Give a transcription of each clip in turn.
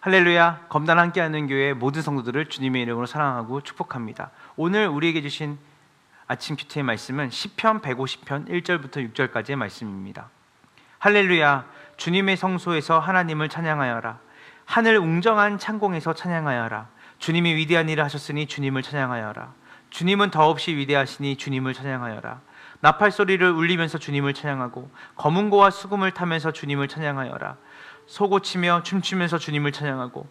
할렐루야, 검단 함께하는 교회 모든 성도들을 주님의 이름으로 사랑하고 축복합니다. 오늘 우리에게 주신 아침 큐티의 말씀은 시편 150편 1절부터 6절까지의 말씀입니다. 할렐루야, 주님의 성소에서 하나님을 찬양하여라. 하늘 웅정한 창공에서 찬양하여라. 주님이 위대한 일을 하셨으니 주님을 찬양하여라. 주님은 더없이 위대하시니 주님을 찬양하여라. 나팔 소리를 울리면서 주님을 찬양하고 검은고와 수금을 타면서 주님을 찬양하여라. 소고치며 춤추면서 주님을 찬양하고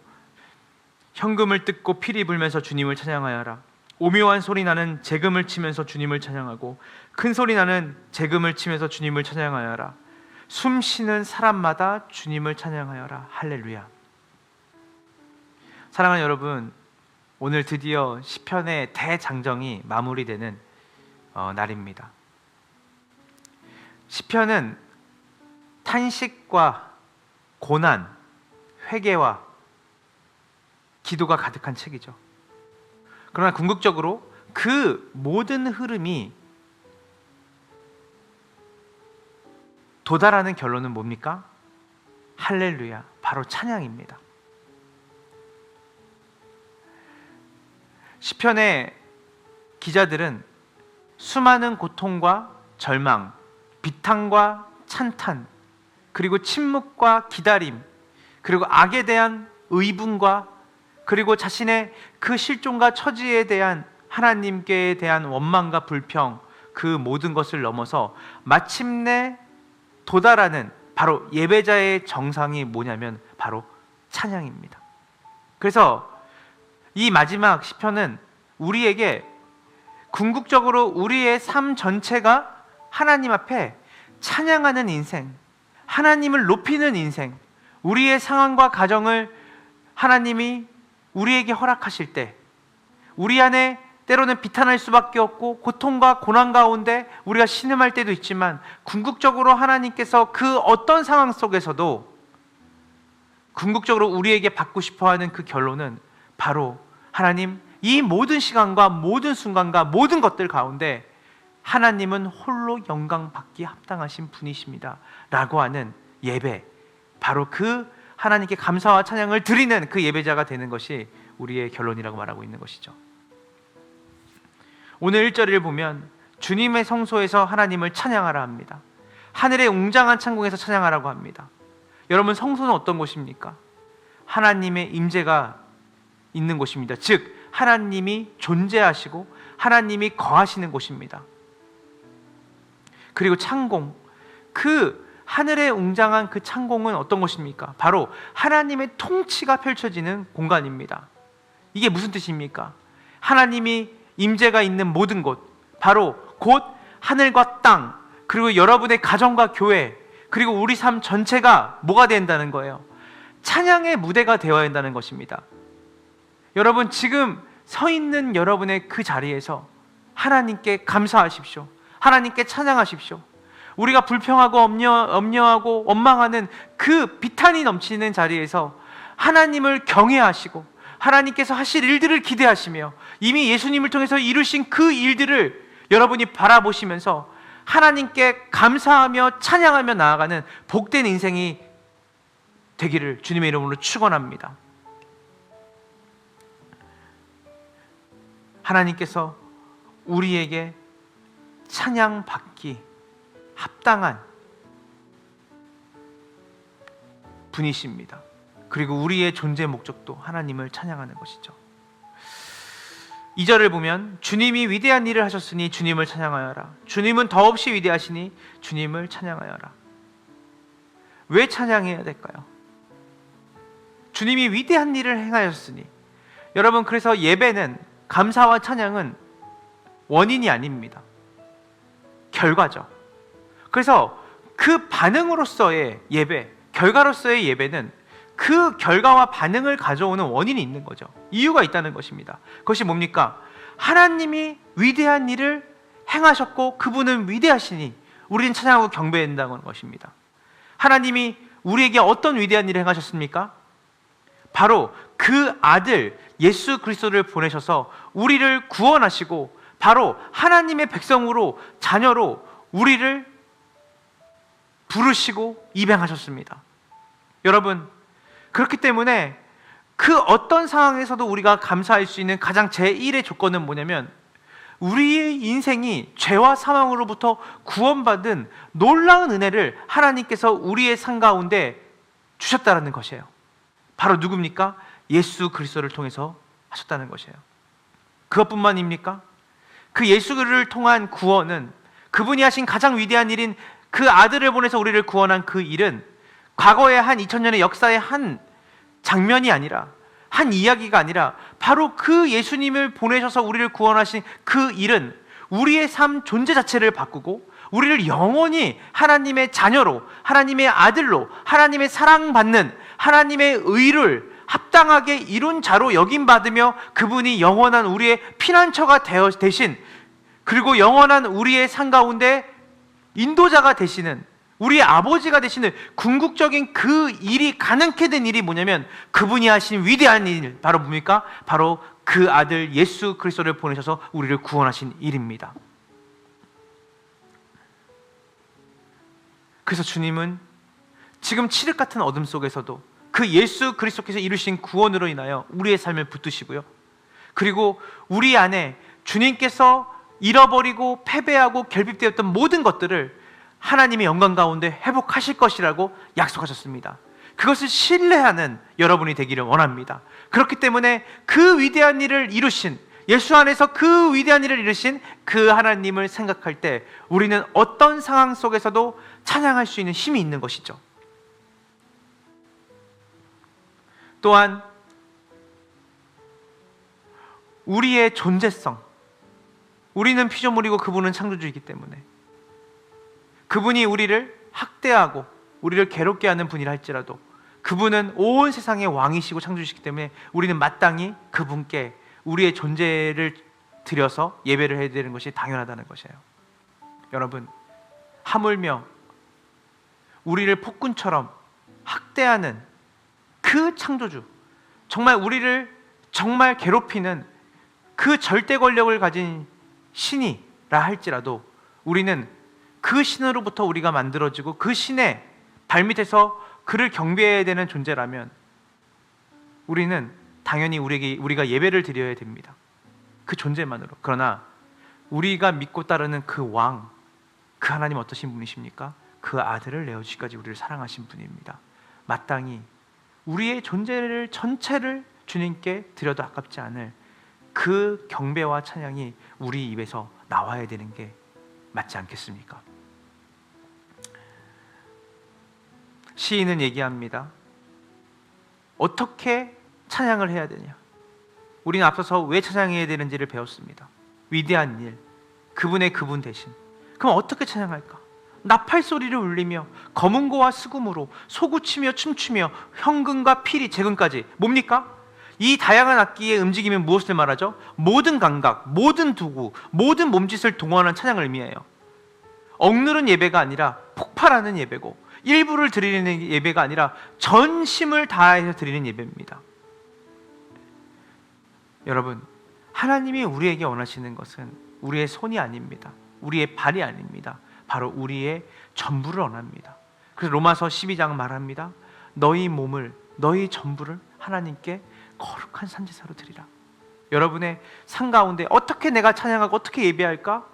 현금을 뜯고 피리 불면서 주님을 찬양하여라. 오묘한 소리 나는 재금을 치면서 주님을 찬양하고 큰 소리 나는 재금을 치면서 주님을 찬양하여라. 숨 쉬는 사람마다 주님을 찬양하여라. 할렐루야. 사랑하는 여러분, 오늘 드디어 시편의 대장정이 마무리되는 날입니다. 시편은 탄식과 고난, 회개와 기도가 가득한 책이죠. 그러나 궁극적으로 그 모든 흐름이 도달하는 결론은 뭡니까? 할렐루야, 바로 찬양입니다. 시편의 기자들은 수많은 고통과 절망, 비탄과 찬탄, 그리고 침묵과 기다림, 그리고 악에 대한 의분과 그리고 자신의 그 실종과 처지에 대한 하나님께 대한 원망과 불평, 그 모든 것을 넘어서 마침내 도달하는 바로 예배자의 정상이 뭐냐면 바로 찬양입니다. 그래서 이 마지막 시편은 우리에게 궁극적으로 우리의 삶 전체가 하나님 앞에 찬양하는 인생, 하나님을 높이는 인생, 우리의 상황과 가정을 하나님이 우리에게 허락하실 때 우리 안에 때로는 비탄할 수밖에 없고 고통과 고난 가운데 우리가 신음할 때도 있지만 궁극적으로 하나님께서 그 어떤 상황 속에서도 궁극적으로 우리에게 받고 싶어하는 그 결론은 바로 하나님, 이 모든 시간과 모든 순간과 모든 것들 가운데 하나님은 홀로 영광 받기 합당하신 분이십니다 라고 하는 예배, 바로 그 하나님께 감사와 찬양을 드리는 그 예배자가 되는 것이 우리의 결론이라고 말하고 있는 것이죠. 오늘 1절을 보면 주님의 성소에서 하나님을 찬양하라 합니다. 하늘의 웅장한 창공에서 찬양하라고 합니다. 여러분, 성소는 어떤 곳입니까? 하나님의 임재가 있는 곳입니다. 즉 하나님이 존재하시고 하나님이 거하시는 곳입니다. 그리고 창공, 그 하늘의 웅장한 그 창공은 어떤 곳입니까? 바로 하나님의 통치가 펼쳐지는 공간입니다. 이게 무슨 뜻입니까? 하나님이 임재가 있는 모든 곳, 바로 곧 하늘과 땅, 그리고 여러분의 가정과 교회, 그리고 우리 삶 전체가 뭐가 된다는 거예요? 찬양의 무대가 되어야 한다는 것입니다. 여러분, 지금 서 있는 여러분의 그 자리에서 하나님께 감사하십시오. 하나님께 찬양하십시오. 우리가 불평하고 염려하고 원망하는 그 비탄이 넘치는 자리에서 하나님을 경외하시고 하나님께서 하실 일들을 기대하시며 이미 예수님을 통해서 이루신 그 일들을 여러분이 바라보시면서 하나님께 감사하며 찬양하며 나아가는 복된 인생이 되기를 주님의 이름으로 축원합니다. 하나님께서 우리에게 찬양받기 합당한 분이십니다. 그리고 우리의 존재 목적도 하나님을 찬양하는 것이죠. 2절을 보면 주님이 위대한 일을 하셨으니 주님을 찬양하여라. 주님은 더없이 위대하시니 주님을 찬양하여라. 왜 찬양해야 될까요? 주님이 위대한 일을 행하셨으니. 여러분, 그래서 예배는, 감사와 찬양은 원인이 아닙니다. 결과죠. 그래서 그 반응으로서의 예배, 결과로서의 예배는 그 결과와 반응을 가져오는 원인이 있는 거죠. 이유가 있다는 것입니다. 그것이 뭡니까? 하나님이 위대한 일을 행하셨고 그분은 위대하시니 우리는 찬양하고 경배한다는 것입니다. 하나님이 우리에게 어떤 위대한 일을 행하셨습니까? 바로 그 아들 예수 그리스도를 보내셔서 우리를 구원하시고 바로 하나님의 백성으로, 자녀로 우리를 부르시고 입양하셨습니다. 여러분, 그렇기 때문에 그 어떤 상황에서도 우리가 감사할 수 있는 가장 제1의 조건은 뭐냐면 우리의 인생이 죄와 사망으로부터 구원받은 놀라운 은혜를 하나님께서 우리의 삶 가운데 주셨다는 것이에요. 바로 누굽니까? 예수 그리스도를 통해서 하셨다는 것이에요. 그것뿐만입니까? 그 예수를 통한 구원은 그분이 하신 가장 위대한 일인 그 아들을 보내서 우리를 구원한 그 일은 과거의 한 2000년의 역사의 한 장면이 아니라, 한 이야기가 아니라 바로 그 예수님을 보내셔서 우리를 구원하신 그 일은 우리의 삶 존재 자체를 바꾸고 우리를 영원히 하나님의 자녀로, 하나님의 아들로, 하나님의 사랑받는 하나님의 의를 합당하게 이룬 자로 여김받으며 그분이 영원한 우리의 피난처가 되신, 그리고 영원한 우리의 삶 가운데 인도자가 되시는, 우리의 아버지가 되시는 궁극적인 그 일이 가능케 된 일이 뭐냐면 그분이 하신 위대한 일, 바로 뭡니까? 바로 그 아들 예수 그리스도를 보내셔서 우리를 구원하신 일입니다. 그래서 주님은 지금 칠흑 같은 어둠 속에서도 그 예수 그리스도께서 이루신 구원으로 인하여 우리의 삶을 붙드시고요, 그리고 우리 안에 주님께서 잃어버리고 패배하고 결핍되었던 모든 것들을 하나님의 영광 가운데 회복하실 것이라고 약속하셨습니다. 그것을 신뢰하는 여러분이 되기를 원합니다. 그렇기 때문에 그 위대한 일을 이루신, 예수 안에서 그 위대한 일을 이루신 그 하나님을 생각할 때 우리는 어떤 상황 속에서도 찬양할 수 있는 힘이 있는 것이죠. 또한 우리의 존재성, 우리는 피조물이고 그분은 창조주이기 때문에 그분이 우리를 학대하고 우리를 괴롭게 하는 분이라 할지라도 그분은 온 세상의 왕이시고 창조주시기 때문에 우리는 마땅히 그분께 우리의 존재를 드려서 예배를 해야 되는 것이 당연하다는 것이에요. 여러분, 하물며 우리를 폭군처럼 학대하는 그 창조주, 정말 우리를 정말 괴롭히는 그 절대 권력을 가진 신이라 할지라도 우리는 그 신으로부터 우리가 만들어지고 그 신의 발밑에서 그를 경배해야 되는 존재라면 우리는 당연히 우리가 예배를 드려야 됩니다. 그 존재만으로. 그러나 우리가 믿고 따르는 그 왕, 그 하나님 어떠신 분이십니까? 그 아들을 내어주시기까지 우리를 사랑하신 분입니다. 마땅히 우리의 존재를 전체를 주님께 드려도 아깝지 않을 그 경배와 찬양이 우리 입에서 나와야 되는 게 맞지 않겠습니까? 시인은 얘기합니다. 어떻게 찬양을 해야 되냐? 우리는 앞서서 왜 찬양해야 되는지를 배웠습니다. 위대한 일, 그분의 그분 대신. 그럼 어떻게 찬양할까? 나팔 소리를 울리며 검은고와 수금으로 소구치며 춤추며 현금과 피리, 재금까지. 뭡니까? 이 다양한 악기의 움직임은 무엇을 말하죠? 모든 감각, 모든 도구, 모든 몸짓을 동원한 찬양을 의미해요. 억누른 예배가 아니라 폭발하는 예배고, 일부를 드리는 예배가 아니라 전심을 다해서 드리는 예배입니다. 여러분, 하나님이 우리에게 원하시는 것은 우리의 손이 아닙니다. 우리의 발이 아닙니다. 바로 우리의 전부를 원합니다. 그래서 로마서 12장 말합니다. 너희 몸을, 너희 전부를 하나님께 거룩한 산제사로 드리라. 여러분의 삶 가운데 어떻게 내가 찬양하고 어떻게 예배할까?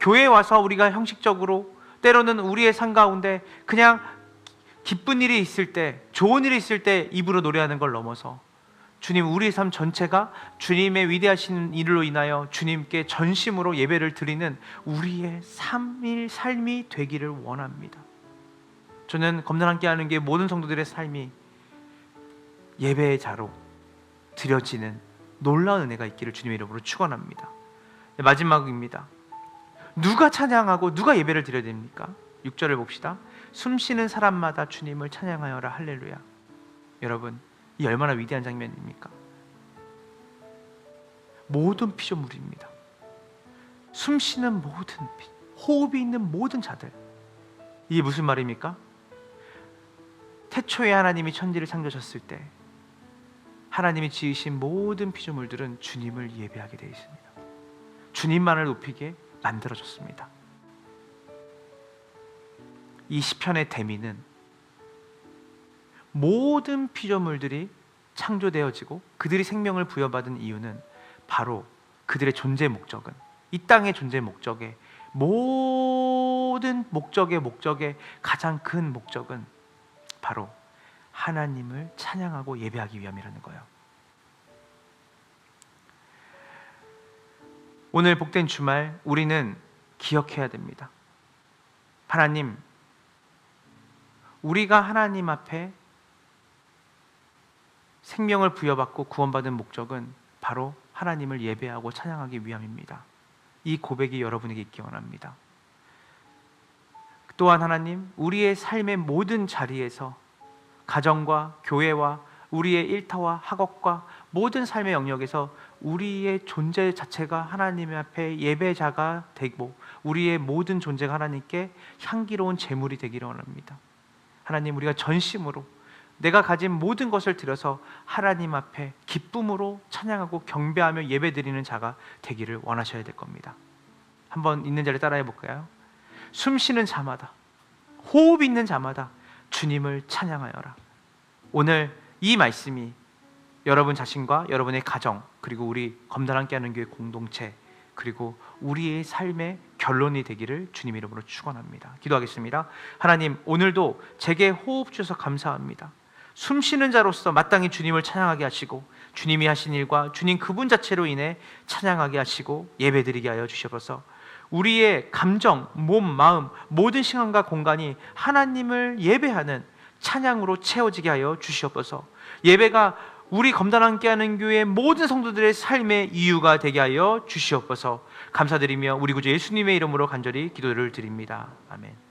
교회에 와서 우리가 형식적으로, 때로는 우리의 삶 가운데 그냥 기쁜 일이 있을 때, 좋은 일이 있을 때 입으로 노래하는 걸 넘어서 주님, 우리의 삶 전체가 주님의 위대하신 일로 인하여 주님께 전심으로 예배를 드리는 우리의 삶이 되기를 원합니다. 저는 검단 함께 하는 게 모든 성도들의 삶이 예배의 자로 드려지는 놀라운 은혜가 있기를 주님의 이름으로 축원합니다. 마지막입니다. 누가 찬양하고 누가 예배를 드려야 됩니까? 6절을 봅시다. 숨쉬는 사람마다 주님을 찬양하여라. 할렐루야. 여러분, 이 얼마나 위대한 장면입니까? 모든 피조물입니다. 숨쉬는 모든, 호흡이 있는 모든 자들. 이게 무슨 말입니까? 태초에 하나님이 천지를 창조하셨을 때 하나님이 지으신 모든 피조물들은 주님을 예배하게 되어 있습니다. 주님만을 높이게 만들어졌습니다. 이 시편의 대미는 모든 피조물들이 창조되어지고 그들이 생명을 부여받은 이유는 바로 그들의 존재 목적은, 이 땅의 존재 목적의 모든 목적의 가장 큰 목적은 바로 하나님을 찬양하고 예배하기 위함이라는 거예요. 오늘 복된 주말 우리는 기억해야 됩니다. 하나님, 우리가 하나님 앞에 생명을 부여받고 구원받은 목적은 바로 하나님을 예배하고 찬양하기 위함입니다. 이 고백이 여러분에게 있기 원합니다. 또한 하나님, 우리의 삶의 모든 자리에서 가정과 교회와 우리의 일터와 학업과 모든 삶의 영역에서 우리의 존재 자체가 하나님 앞에 예배자가 되고 우리의 모든 존재가 하나님께 향기로운 제물이 되기를 원합니다. 하나님, 우리가 전심으로 내가 가진 모든 것을 들여서 하나님 앞에 기쁨으로 찬양하고 경배하며 예배드리는 자가 되기를 원하셔야 될 겁니다. 한번 있는 자리에 따라해 볼까요? 숨 쉬는 자마다, 호흡 있는 자마다 주님을 찬양하여라. 오늘 이 말씀이 여러분 자신과 여러분의 가정, 그리고 우리 검단 함께하는 교회 공동체, 그리고 우리의 삶의 결론이 되기를 주님 이름으로 축원합니다. 기도하겠습니다. 하나님, 오늘도 제게 호흡 주셔서 감사합니다. 숨 쉬는 자로서 마땅히 주님을 찬양하게 하시고 주님이 하신 일과 주님 그분 자체로 인해 찬양하게 하시고 예배드리게 하여 주시옵소서. 우리의 감정, 몸, 마음 모든 시간과 공간이 하나님을 예배하는 찬양으로 채워지게 하여 주시옵소서. 예배가 우리 검단 함께하는 교회 모든 성도들의 삶의 이유가 되게 하여 주시옵소서. 감사드리며 우리 구주 예수님의 이름으로 간절히 기도를 드립니다. 아멘.